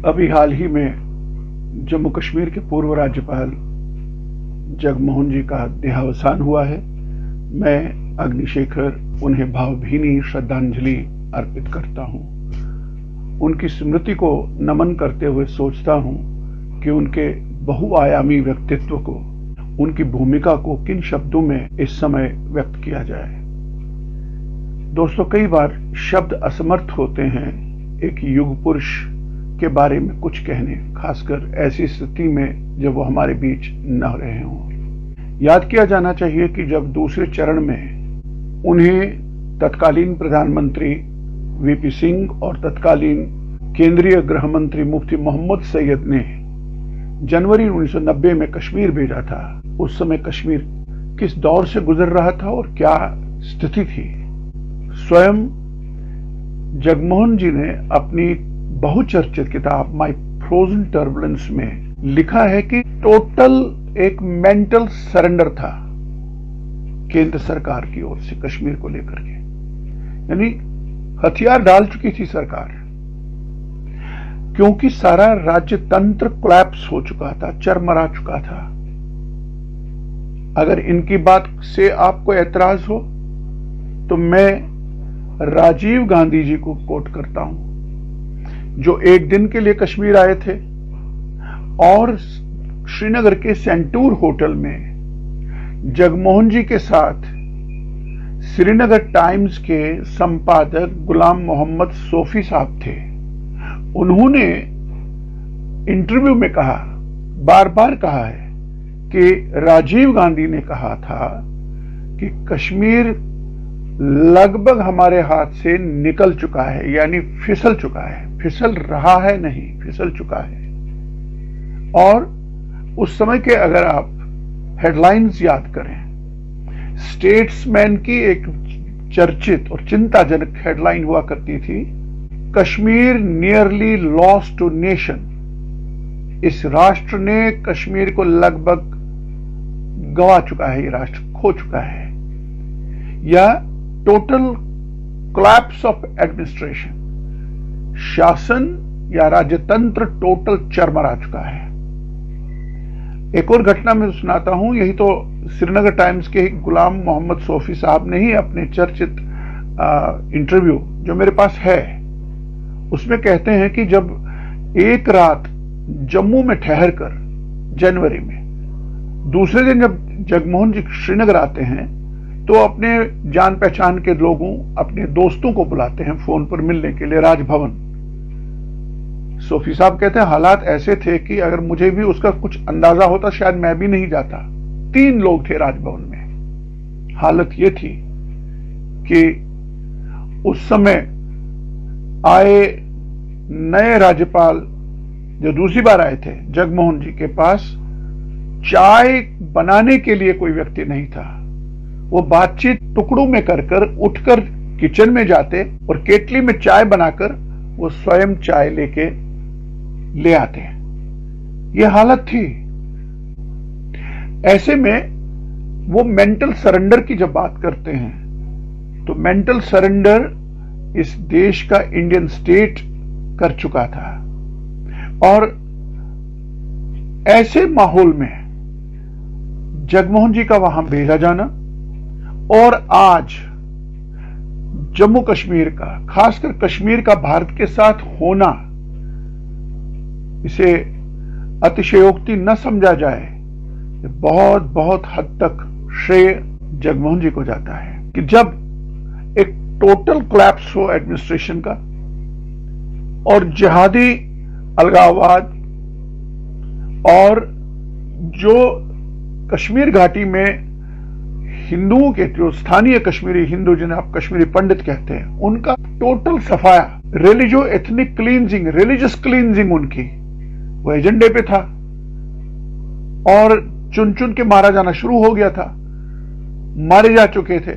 अभी हाल ही में जम्मू कश्मीर के पूर्व राज्यपाल जगमोहन जी का देहावसान हुआ है। मैं अग्निशेखर उन्हें भावभीनी श्रद्धांजलि अर्पित करता हूं। उनकी स्मृति को नमन करते हुए सोचता हूं कि उनके बहुआयामी व्यक्तित्व को, उनकी भूमिका को किन शब्दों में इस समय व्यक्त किया जाए। दोस्तों, कई बार शब्द असमर्थ होते हैं एक युग पुरुष के बारे में कुछ कहने, खासकर ऐसी स्थिति में जब वो हमारे बीच न रहे हों। याद किया जाना चाहिए कि जब दूसरे चरण में उन्हें तत्कालीन प्रधानमंत्री वीपी सिंह और तत्कालीन केंद्रीय गृह मंत्री मुफ्ती मोहम्मद सैयद ने जनवरी 1990 में कश्मीर भेजा था, उस समय कश्मीर किस दौर से गुजर रहा था और क्या स्थिति थी। स्वयं जगमोहन जी ने अपनी बहुचर्चित किताब माय फ्रोजन टर्बुलेंस में लिखा है कि टोटल एक मेंटल सरेंडर था केंद्र सरकार की ओर से कश्मीर को लेकर के, यानी हथियार डाल चुकी थी सरकार, क्योंकि सारा राज्य तंत्र कोलैप्स हो चुका था, चरमरा चुका था। अगर इनकी बात से आपको ऐतराज हो तो मैं राजीव गांधी जी को कोट करता हूं, जो एक दिन के लिए कश्मीर आए थे और श्रीनगर के सेंटूर होटल में जगमोहन जी के साथ श्रीनगर टाइम्स के संपादक गुलाम मोहम्मद सोफी साहब थे। उन्होंने इंटरव्यू में कहा, बार बार कहा है कि राजीव गांधी ने कहा था कि कश्मीर लगभग हमारे हाथ से निकल चुका है, यानी फिसल चुका है, फिसल रहा है नहीं, फिसल चुका है। और उस समय के अगर आप हेडलाइंस याद करें, स्टेट्समैन की एक चर्चित और चिंताजनक हेडलाइन हुआ करती थी, Kashmir nearly lost to nation. इस राष्ट्र ने कश्मीर को लगभग गंवा चुका है, ये राष्ट्र खो चुका है। या टोटल कोलैप्स ऑफ एडमिनिस्ट्रेशन, शासन या राज्यतंत्र टोटल चरमरा चुका है। एक और घटना मैं सुनाता हूं, यही तो श्रीनगर टाइम्स के गुलाम मोहम्मद सोफी साहब ने ही अपने चर्चित इंटरव्यू जो मेरे पास है उसमें कहते हैं कि जब एक रात जम्मू में ठहर कर जनवरी में, दूसरे दिन जब जगमोहन जी श्रीनगर आते हैं तो अपने जान पहचान के लोगों, अपने दोस्तों को बुलाते हैं फोन पर मिलने के लिए राजभवन। सोफी साहब कहते हैं हालात ऐसे थे कि अगर मुझे भी उसका कुछ अंदाजा होता शायद मैं भी नहीं जाता। 3 लोग थे राजभवन में। हालत यह थी कि उस समय आए नए राज्यपाल जो दूसरी बार आए थे जगमोहन जी के पास चाय बनाने के लिए कोई व्यक्ति नहीं था। वो बातचीत टुकड़ों में कर उठकर किचन में जाते और केटली में चाय बनाकर वो स्वयं चाय लेके ले आते। ये हालत थी। ऐसे में वो मेंटल सरेंडर की जब बात करते हैं तो मेंटल सरेंडर इस देश का इंडियन स्टेट कर चुका था। और ऐसे माहौल में जगमोहन जी का वहां भेजा जाना और आज जम्मू कश्मीर का, खासकर कश्मीर का भारत के साथ होना, इसे अतिशयोक्ति न समझा जाए। बहुत बहुत हद तक श्रेय जगमोहन जी को जाता है कि जब एक टोटल कोलैप्स हो एडमिनिस्ट्रेशन का और जिहादी अलगाववाद और जो कश्मीर घाटी में हिंदुओं के, जो स्थानीय कश्मीरी हिंदू जिन्हें आप कश्मीरी पंडित कहते हैं, उनका टोटल सफाया, religio ethnic cleansing, religious cleansing उनकी वो एजेंडे पे था और चुन चुन के मारा जाना शुरू हो गया था, मारे जा चुके थे।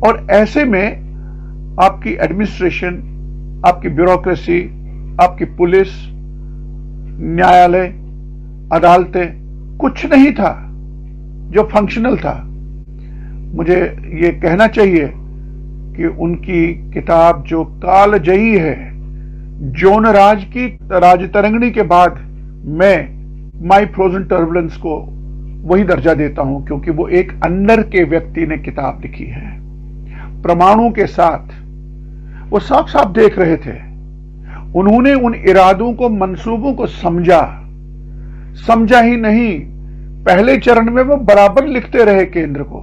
और ऐसे में आपकी एडमिनिस्ट्रेशन, आपकी ब्यूरोक्रेसी, आपकी पुलिस, न्यायालय, अदालतें, कुछ नहीं था जो फंक्शनल था। मुझे ये कहना चाहिए कि उनकी किताब जो कालजयी है, जॉन राज की राजतरंगिणी के बाद मैं माई फ्रोजन टर्बुलेंस को वही दर्जा देता हूं, क्योंकि वो एक अंदर के व्यक्ति ने किताब लिखी है। प्रमाणों के साथ वो साफ साफ देख रहे थे। उन्होंने उन इरादों को, मंसूबों को समझा ही नहीं, पहले चरण में वो बराबर लिखते रहे केंद्र को।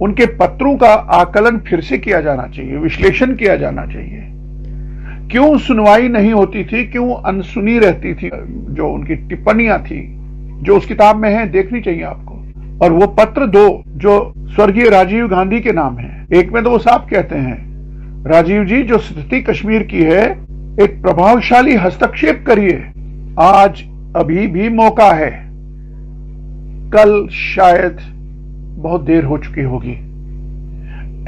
उनके पत्रों का आकलन फिर से किया जाना चाहिए, विश्लेषण किया जाना चाहिए। क्यों सुनवाई नहीं होती थी, क्यों अनसुनी रहती थी? जो उनकी टिप्पणियां थी जो उस किताब में है, देखनी चाहिए आपको। और वो पत्र दो जो स्वर्गीय राजीव गांधी के नाम है, एक में तो वो साफ कहते हैं, राजीव जी जो स्थिति कश्मीर की है, एक प्रभावशाली हस्तक्षेप करिए, आज अभी भी मौका है, कल शायद बहुत देर हो चुकी होगी।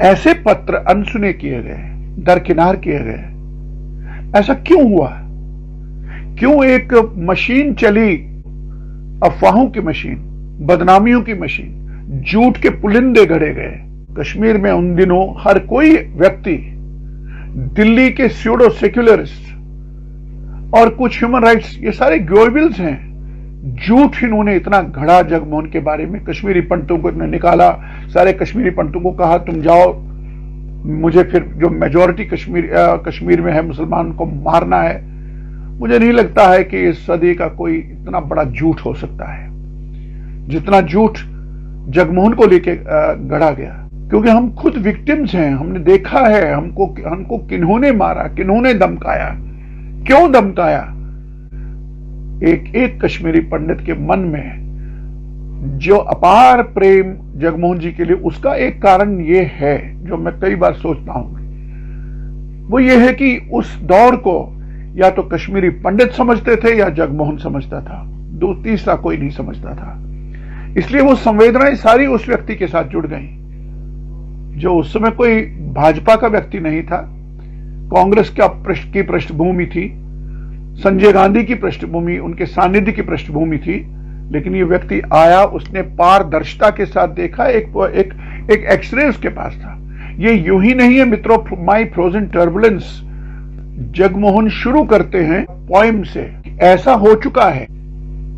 ऐसे पत्र अनसुने किए गए, दरकिनार किए गए। ऐसा क्यों हुआ? क्यों एक मशीन चली, अफवाहों की मशीन, बदनामियों की मशीन, झूठ के पुलिंदे गढ़े गए? कश्मीर में उन दिनों हर कोई व्यक्ति, दिल्ली के स्यूडो सेक्युलरिस्ट और कुछ ह्यूमन राइट्स, ये सारे ग्लोबल्स हैं। झूठ इन्होंने इतना गढ़ा जगमोहन के बारे में, कश्मीरी पंडितों को इन्होंने निकाला, सारे कश्मीरी पंडितों को कहा तुम जाओ, मुझे फिर जो मेजॉरिटी कश्मीर में है मुसलमान को मारना है। मुझे नहीं लगता है कि इस सदी का कोई इतना बड़ा झूठ हो सकता है जितना झूठ जगमोहन को लेके गढ़ा गया, क्योंकि हम खुद विक्टिम्स हैं। हमने देखा है हमको किन्होंने मारा, किन्होंने धमकाया, क्यों धमकाया। एक एक कश्मीरी पंडित के मन में जो अपार प्रेम जगमोहन जी के लिए, उसका एक कारण यह है जो मैं कई बार सोचता हूं, वो ये है कि उस दौर को या तो कश्मीरी पंडित समझते थे या जगमोहन समझता था, दो तीसरा कोई नहीं समझता था। इसलिए वो संवेदनाएं सारी उस व्यक्ति के साथ जुड़ गई जो उस समय कोई भाजपा का व्यक्ति नहीं था, कांग्रेस की पृष्ठभूमि थी, संजय गांधी की पृष्ठभूमि, उनके सानिध्य की पृष्ठभूमि थी। लेकिन ये व्यक्ति आया, उसने पारदर्शिता के साथ देखा, एक एक्सरे उसके पास था। ये यूं ही नहीं है मित्रों, माई फ्रोजन टर्बुलेंस जगमोहन शुरू करते हैं पोएम से, ऐसा हो चुका है,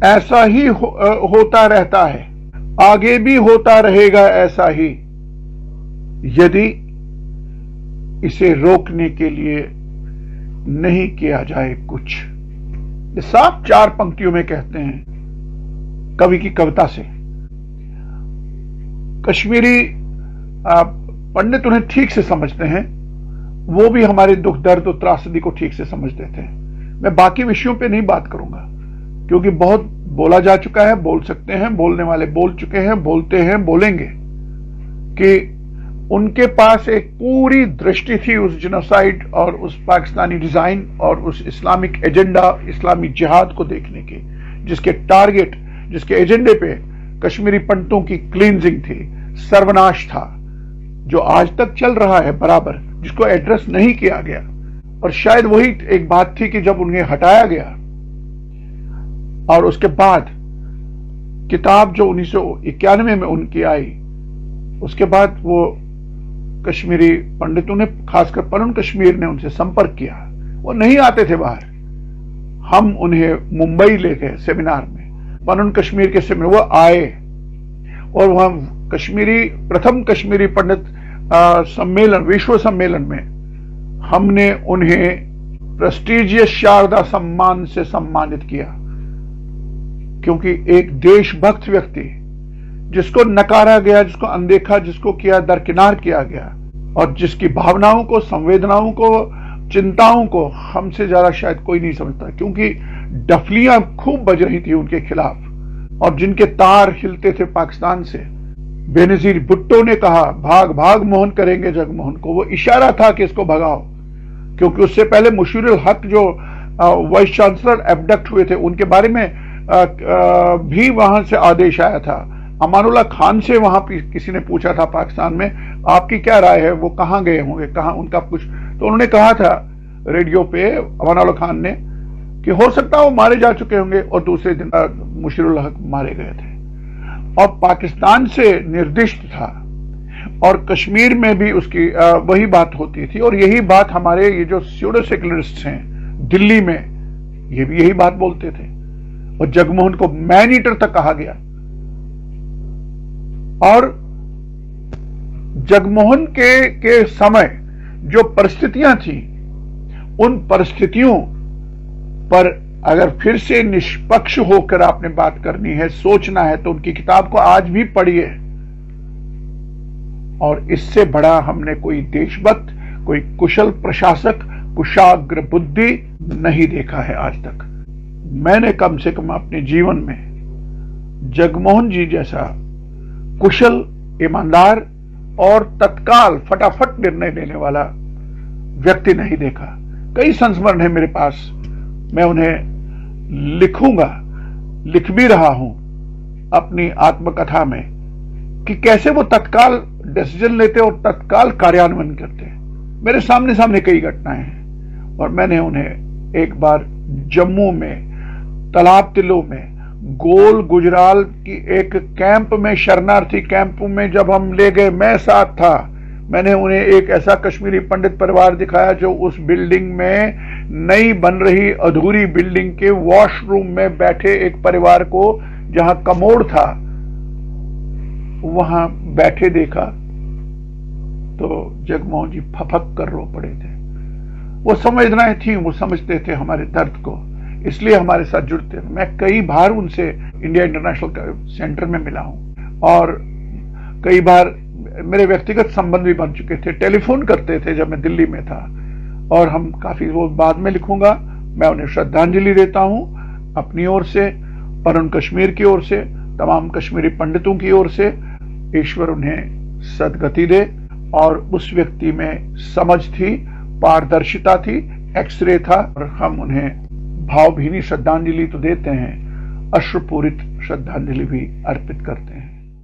ऐसा ही होता रहता है, आगे भी होता रहेगा ऐसा ही, यदि इसे रोकने के लिए नहीं किया जाए कुछ। ये साफ 4 पंक्तियों में कहते हैं कवि की कविता से। कश्मीरी पंडित उन्हें ठीक से समझते हैं, वो भी हमारे दुख दर्द और त्रासदी को ठीक से समझते थे। मैं बाकी विषयों पे नहीं बात करूंगा क्योंकि बहुत बोला जा चुका है, बोल सकते हैं, बोलने वाले बोल चुके हैं, बोलते हैं, बोलेंगे कि उनके पास एक पूरी दृष्टि थी उस जेनोसाइड और उस पाकिस्तानी डिजाइन और उस इस्लामिक एजेंडा, इस्लामी जिहाद को देखने की, जिसके टारगेट, जिसके एजेंडे पे कश्मीरी पंडितों की क्लींजिंग थी, सर्वनाश था, जो आज तक चल रहा है बराबर, जिसको एड्रेस नहीं किया गया। और शायद वही एक बात थी कि जब उन्हें हटाया गया और उसके बाद किताब जो 1991 में उनकी आई, उसके बाद वो कश्मीरी पंडितों ने, खासकर पनन कश्मीर ने उनसे संपर्क किया। वो नहीं आते थे बाहर, हम उन्हें मुंबई ले गए सेमिनार में, पनन कश्मीर के सेमिनार, वो आए और वहां प्रथम कश्मीरी पंडित सम्मेलन, विश्व सम्मेलन में हमने उन्हें प्रेस्टिजियस शारदा सम्मान से सम्मानित किया, क्योंकि एक देशभक्त व्यक्ति जिसको नकारा गया, जिसको अनदेखा, जिसको किया, दरकिनार किया गया, और जिसकी भावनाओं को, संवेदनाओं को, चिंताओं को हमसे ज्यादा शायद कोई नहीं समझता, क्योंकि डफलियां खूब बज रही थी उनके खिलाफ और जिनके तार हिलते थे पाकिस्तान से। बेनजीर भुट्टो ने कहा भाग भाग मोहन करेंगे जगमोहन को, वो इशारा था कि इसको भगाओ, क्योंकि उससे पहले मुशीरुल हक जो वाइस चांसलर एबडक्ट हुए थे, उनके बारे में भी वहां से आदेश आया था। अमानुल्लाह खान से वहां किसी ने पूछा था पाकिस्तान में, आपकी क्या राय है, वो कहां गए होंगे, कहां उनका कुछ, तो उन्होंने कहा था रेडियो पे अमानुल्लाह खान ने कि हो सकता है वो मारे जा चुके होंगे, और दूसरे दिन मुशीरुल हक मारे गए थे। और पाकिस्तान से निर्दिष्ट था और कश्मीर में भी उसकी वही बात होती थी। और यही बात हमारे ये जो स्यूडो सेक्युलरिस्ट हैं, दिल्ली में ये भी यही बात बोलते थे, और जगमोहन को मैन ईटर तक कहा गया। और जगमोहन के समय जो परिस्थितियां थी, उन परिस्थितियों पर अगर फिर से निष्पक्ष होकर आपने बात करनी है, सोचना है, तो उनकी किताब को आज भी पढ़िए। और इससे बड़ा हमने कोई देशभक्त, कोई कुशल प्रशासक, कुशाग्र बुद्धि नहीं देखा है आज तक। मैंने कम से कम अपने जीवन में जगमोहन जी जैसा कुशल, ईमानदार और तत्काल फटाफट निर्णय लेने वाला व्यक्ति नहीं देखा। कई संस्मरण है मेरे पास, मैं उन्हें लिखूंगा, लिख भी रहा हूं अपनी आत्मकथा में, कि कैसे वो तत्काल डिसीजन लेते और तत्काल कार्यान्वयन करते। मेरे सामने सामने कई घटनाएं हैं, और मैंने उन्हें एक बार जम्मू में तालाब तिल्लो में गोल गुजराल की एक कैंप में, शरणार्थी कैंप में जब हम ले गए, मैं साथ था, मैंने उन्हें एक ऐसा कश्मीरी पंडित परिवार दिखाया जो उस बिल्डिंग में, नई बन रही अधूरी बिल्डिंग के वॉशरूम में बैठे एक परिवार को, जहां कमोड था, वहां बैठे देखा तो जगमोहन जी फपक कर रो पड़े थे। वो संवेदनाएं थी, वो समझते थे हमारे दर्द को, इसलिए हमारे साथ जुड़ते थे। मैं कई बार उनसे इंडिया इंटरनेशनल सेंटर में मिला हूं, और कई बार मेरे व्यक्तिगत संबंध भी बन चुके थे। टेलीफोन करते थे जब मैं दिल्ली में था, और हम काफी, वो बाद में लिखूंगा, मैं उन्हें श्रद्धांजलि देता हूं अपनी ओर से, परम कश्मीर की ओर से, तमाम कश्मीरी पंडितों की ओर से। ईश्वर उन्हें सदगति दे। और उस व्यक्ति में समझ थी, पारदर्शिता थी, एक्सरे था, और हम उन्हें भावभीनी श्रद्धांजलि तो देते हैं, अश्रुपूरित श्रद्धांजलि भी अर्पित करते हैं।